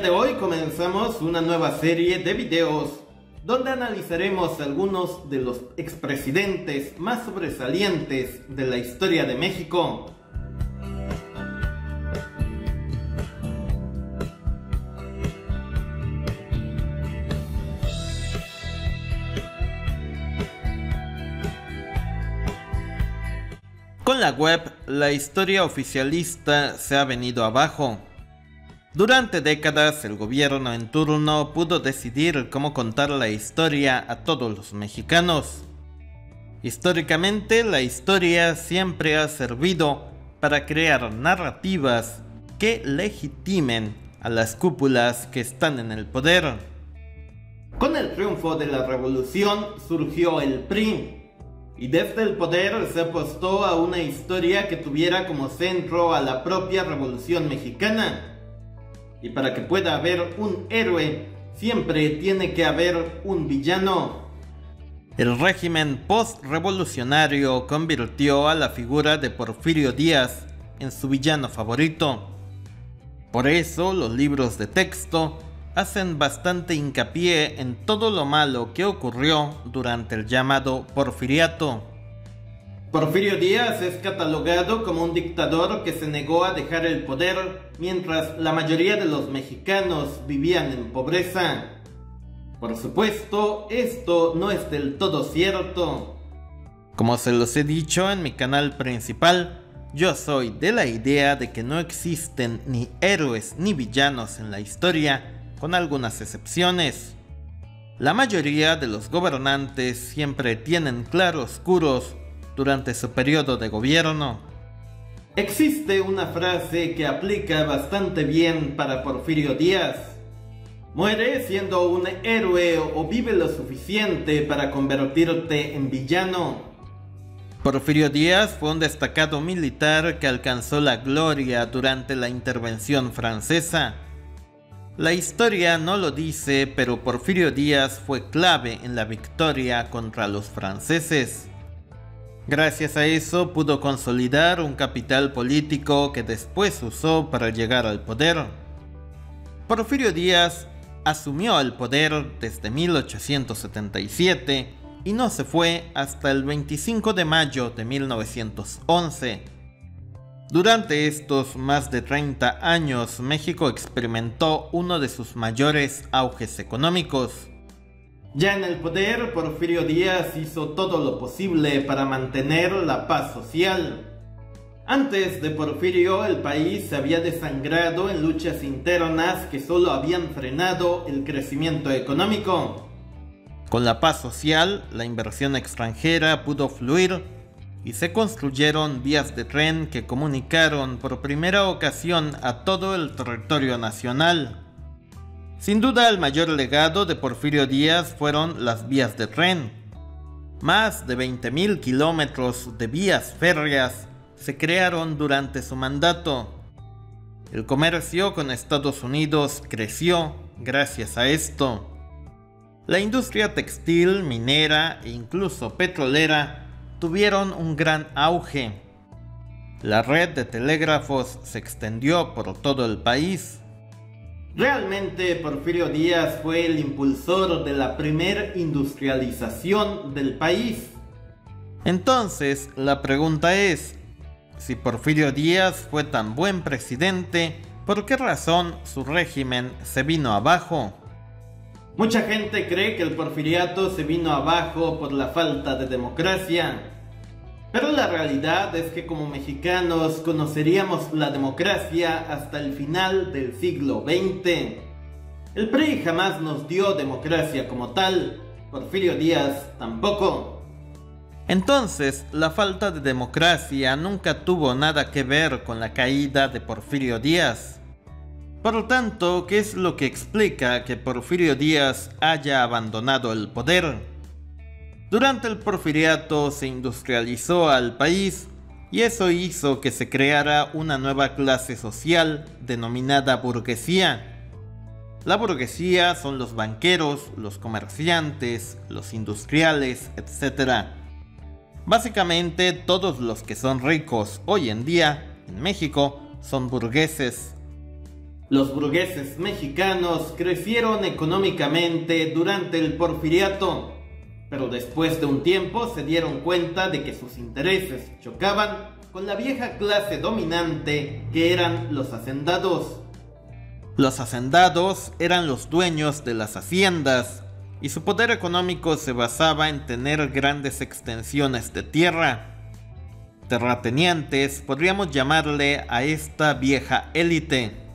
De hoy comenzamos una nueva serie de videos donde analizaremos algunos de los expresidentes más sobresalientes de la historia de México. Con la web, la historia oficialista se ha venido abajo. Durante décadas, el gobierno en turno pudo decidir cómo contar la historia a todos los mexicanos. Históricamente, la historia siempre ha servido para crear narrativas que legitimen a las cúpulas que están en el poder. Con el triunfo de la revolución surgió el PRI, y desde el poder se apostó a una historia que tuviera como centro a la propia Revolución Mexicana. Y para que pueda haber un héroe, siempre tiene que haber un villano. El régimen post-revolucionario convirtió a la figura de Porfirio Díaz en su villano favorito. Por eso los libros de texto hacen bastante hincapié en todo lo malo que ocurrió durante el llamado Porfiriato. Porfirio Díaz es catalogado como un dictador que se negó a dejar el poder mientras la mayoría de los mexicanos vivían en pobreza. Por supuesto, esto no es del todo cierto. Como se los he dicho en mi canal principal, yo soy de la idea de que no existen ni héroes ni villanos en la historia, con algunas excepciones. La mayoría de los gobernantes siempre tienen claroscuros durante su periodo de gobierno. Existe una frase que aplica bastante bien para Porfirio Díaz: muere siendo un héroe o vive lo suficiente para convertirte en villano. Porfirio Díaz fue un destacado militar que alcanzó la gloria durante la intervención francesa. La historia no lo dice, pero Porfirio Díaz fue clave en la victoria contra los franceses. Gracias a eso pudo consolidar un capital político que después usó para llegar al poder. Porfirio Díaz asumió el poder desde 1877 y no se fue hasta el 25 de mayo de 1911. Durante estos más de 30 años, México experimentó uno de sus mayores auges económicos. Ya en el poder, Porfirio Díaz hizo todo lo posible para mantener la paz social. Antes de Porfirio, el país se había desangrado en luchas internas que solo habían frenado el crecimiento económico. Con la paz social, la inversión extranjera pudo fluir y se construyeron vías de tren que comunicaron por primera ocasión a todo el territorio nacional. Sin duda, el mayor legado de Porfirio Díaz fueron las vías de tren. Más de 20.000 kilómetros de vías férreas se crearon durante su mandato. El comercio con Estados Unidos creció gracias a esto. La industria textil, minera e incluso petrolera tuvieron un gran auge. La red de telégrafos se extendió por todo el país. Realmente Porfirio Díaz fue el impulsor de la primer industrialización del país. Entonces, la pregunta es, si Porfirio Díaz fue tan buen presidente, ¿por qué razón su régimen se vino abajo? Mucha gente cree que el porfiriato se vino abajo por la falta de democracia. Pero la realidad es que como mexicanos conoceríamos la democracia hasta el final del siglo XX. El PRI jamás nos dio democracia como tal, Porfirio Díaz tampoco. Entonces, la falta de democracia nunca tuvo nada que ver con la caída de Porfirio Díaz. Por lo tanto, ¿qué es lo que explica que Porfirio Díaz haya abandonado el poder? Durante el porfiriato se industrializó al país y eso hizo que se creara una nueva clase social denominada burguesía. La burguesía son los banqueros, los comerciantes, los industriales, etc. Básicamente todos los que son ricos hoy en día en México son burgueses. Los burgueses mexicanos crecieron económicamente durante el Porfiriato, pero después de un tiempo se dieron cuenta de que sus intereses chocaban con la vieja clase dominante que eran los hacendados. Los hacendados eran los dueños de las haciendas y su poder económico se basaba en tener grandes extensiones de tierra. Terratenientes podríamos llamarle a esta vieja élite.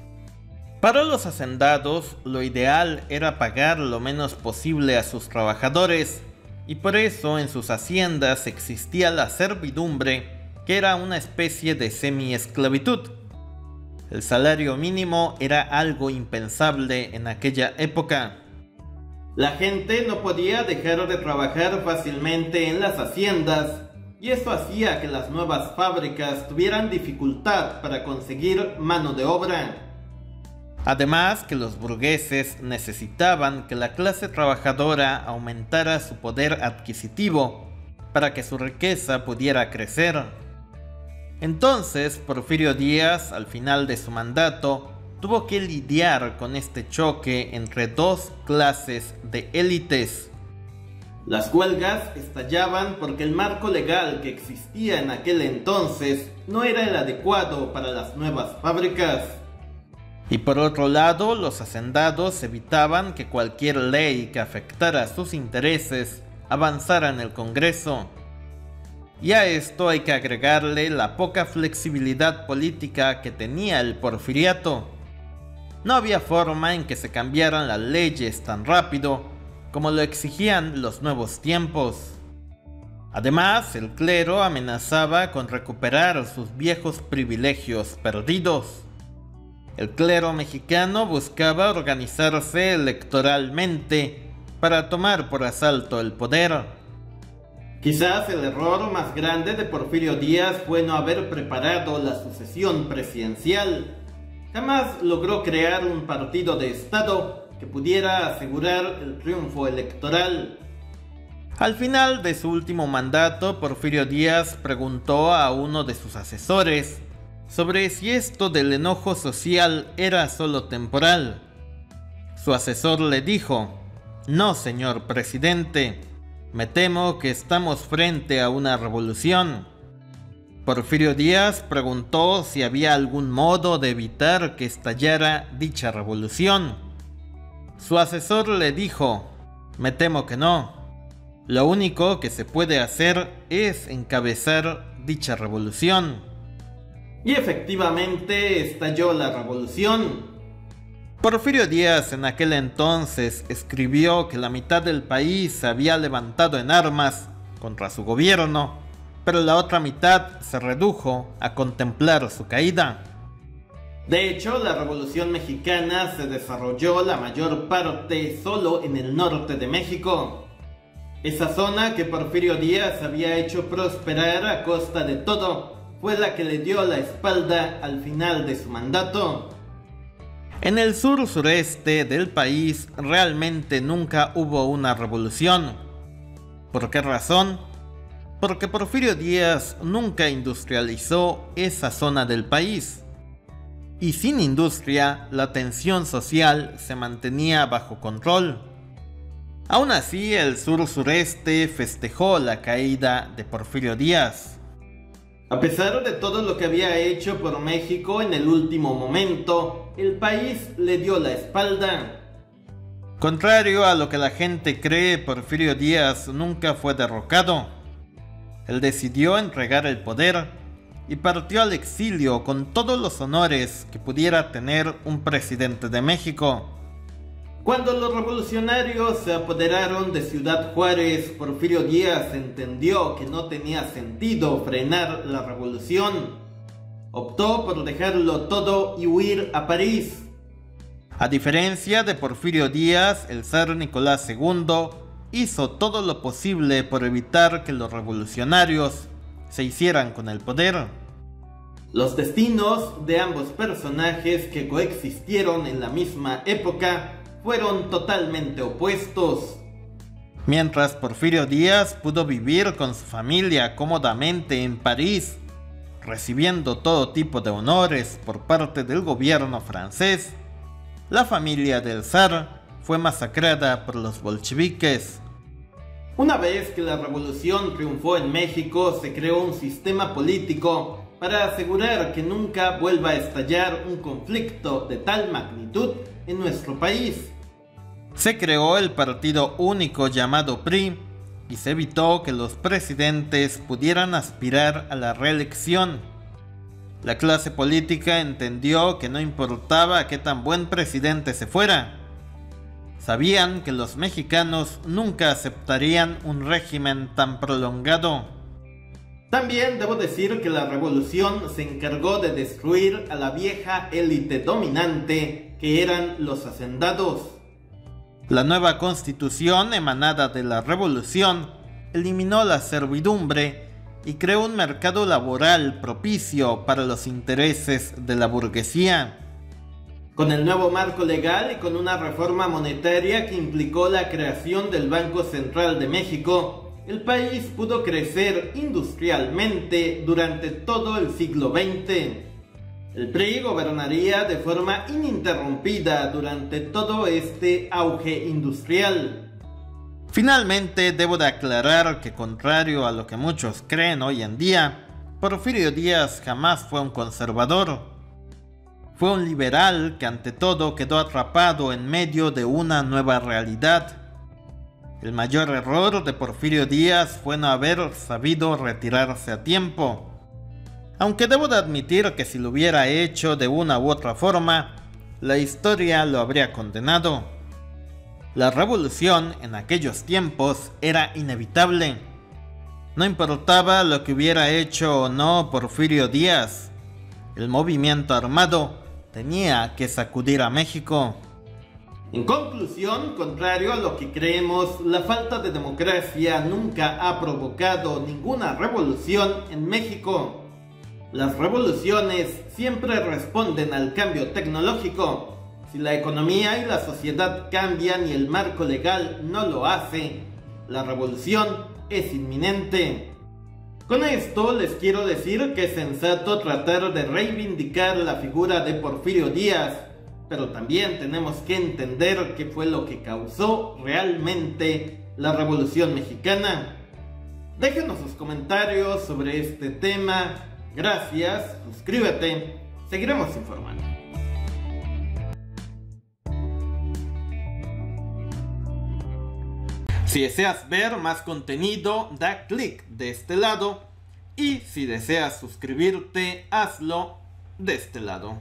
Para los hacendados, lo ideal era pagar lo menos posible a sus trabajadores, y por eso en sus haciendas existía la servidumbre, que era una especie de semi-esclavitud. El salario mínimo era algo impensable en aquella época. La gente no podía dejar de trabajar fácilmente en las haciendas, y eso hacía que las nuevas fábricas tuvieran dificultad para conseguir mano de obra. Además que los burgueses necesitaban que la clase trabajadora aumentara su poder adquisitivo para que su riqueza pudiera crecer. Entonces, Porfirio Díaz, al final de su mandato, tuvo que lidiar con este choque entre dos clases de élites. Las huelgas estallaban porque el marco legal que existía en aquel entonces no era el adecuado para las nuevas fábricas. Y por otro lado, los hacendados evitaban que cualquier ley que afectara sus intereses avanzara en el Congreso. Y a esto hay que agregarle la poca flexibilidad política que tenía el Porfiriato. No había forma en que se cambiaran las leyes tan rápido como lo exigían los nuevos tiempos. Además, el clero amenazaba con recuperar sus viejos privilegios perdidos. El clero mexicano buscaba organizarse electoralmente para tomar por asalto el poder. Quizás el error más grande de Porfirio Díaz fue no haber preparado la sucesión presidencial. Jamás logró crear un partido de Estado que pudiera asegurar el triunfo electoral. Al final de su último mandato, Porfirio Díaz preguntó a uno de sus asesores sobre si esto del enojo social era solo temporal. Su asesor le dijo: "No, señor presidente, me temo que estamos frente a una revolución". Porfirio Díaz preguntó si había algún modo de evitar que estallara dicha revolución. Su asesor le dijo: "Me temo que no. Lo único que se puede hacer es encabezar dicha revolución". Y efectivamente estalló la revolución. Porfirio Díaz en aquel entonces escribió que la mitad del país se había levantado en armas contra su gobierno, pero la otra mitad se redujo a contemplar su caída. De hecho, la Revolución Mexicana se desarrolló la mayor parte solo en el norte de México. Esa zona que Porfirio Díaz había hecho prosperar a costa de todo fue la que le dio la espalda al final de su mandato. En el sur-sureste del país realmente nunca hubo una revolución. ¿Por qué razón? Porque Porfirio Díaz nunca industrializó esa zona del país. Y sin industria, la tensión social se mantenía bajo control. Aún así, el sur-sureste festejó la caída de Porfirio Díaz. A pesar de todo lo que había hecho por México en el último momento, el país le dio la espalda. Contrario a lo que la gente cree, Porfirio Díaz nunca fue derrocado. Él decidió entregar el poder y partió al exilio con todos los honores que pudiera tener un presidente de México. Cuando los revolucionarios se apoderaron de Ciudad Juárez, Porfirio Díaz entendió que no tenía sentido frenar la revolución. Optó por dejarlo todo y huir a París. A diferencia de Porfirio Díaz, el zar Nicolás II hizo todo lo posible por evitar que los revolucionarios se hicieran con el poder. Los destinos de ambos personajes que coexistieron en la misma época fueron totalmente opuestos. Mientras Porfirio Díaz pudo vivir con su familia cómodamente en París, recibiendo todo tipo de honores por parte del gobierno francés, la familia del zar fue masacrada por los bolcheviques. Una vez que la revolución triunfó en México, se creó un sistema político para asegurar que nunca vuelva a estallar un conflicto de tal magnitud en nuestro país. Se creó el partido único llamado PRI y se evitó que los presidentes pudieran aspirar a la reelección. La clase política entendió que no importaba qué tan buen presidente se fuera. Sabían que los mexicanos nunca aceptarían un régimen tan prolongado. También debo decir que la revolución se encargó de destruir a la vieja élite dominante que eran los hacendados. La nueva constitución emanada de la revolución eliminó la servidumbre y creó un mercado laboral propicio para los intereses de la burguesía. Con el nuevo marco legal y con una reforma monetaria que implicó la creación del Banco Central de México, el país pudo crecer industrialmente durante todo el siglo XX. El PRI gobernaría de forma ininterrumpida durante todo este auge industrial. Finalmente, debo de aclarar que, contrario a lo que muchos creen hoy en día, Porfirio Díaz jamás fue un conservador. Fue un liberal que ante todo quedó atrapado en medio de una nueva realidad. El mayor error de Porfirio Díaz fue no haber sabido retirarse a tiempo. Aunque debo de admitir que si lo hubiera hecho de una u otra forma, la historia lo habría condenado. La revolución en aquellos tiempos era inevitable. No importaba lo que hubiera hecho o no Porfirio Díaz, el movimiento armado tenía que sacudir a México. En conclusión, contrario a lo que creemos, la falta de democracia nunca ha provocado ninguna revolución en México. Las revoluciones siempre responden al cambio tecnológico. Si la economía y la sociedad cambian y el marco legal no lo hace, la revolución es inminente. Con esto les quiero decir que es sensato tratar de reivindicar la figura de Porfirio Díaz, pero también tenemos que entender qué fue lo que causó realmente la Revolución Mexicana. Déjenos sus comentarios sobre este tema. Gracias, suscríbete, seguiremos informando. Si deseas ver más contenido, da clic de este lado, y si deseas suscribirte, hazlo de este lado.